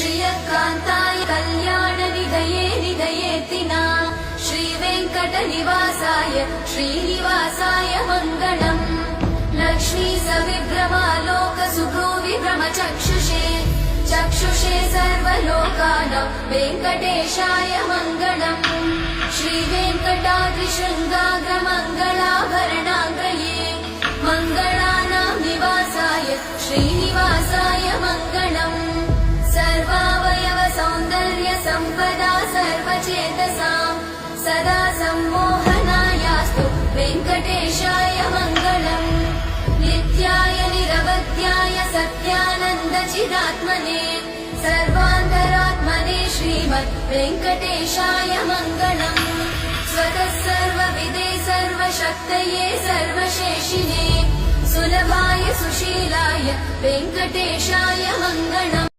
श्रियकान्ताय कल्याणनिधये निधयेतिना श्रीवेङ्कटनिवासाय श्रीनिवासाय मङ्गलम् लक्ष्मी सविभ्रमालोकसुभ्रूविभ्रमचक्षुषे चक्षुषे सर्वलोकानां वेङ्कटेशाय मङ्गलम् श्रीवेङ्कटाद्रिशृङ्गाग्रमङ्गलाभरणाग्रये मङ्गलानां निवासाय श्रीनिवासाय मङ्गलम् सर्वावयव सौन्दर्य सम्पदा सर्वचेतसां सदा सम्मोहनायास्तु वेङ्कटेशाय मङ्गलम् नित्याय निरवध्याय सत्यानन्द चिदात्मने सर्वान्तरात्मने श्रीमद् वेङ्कटेशाय मङ्गलम् स्वतः सर्वविदे सर्वशक्तये सर्वशेषिने सुलभाय सुशीलाय वेङ्कटेशाय मङ्गलम्।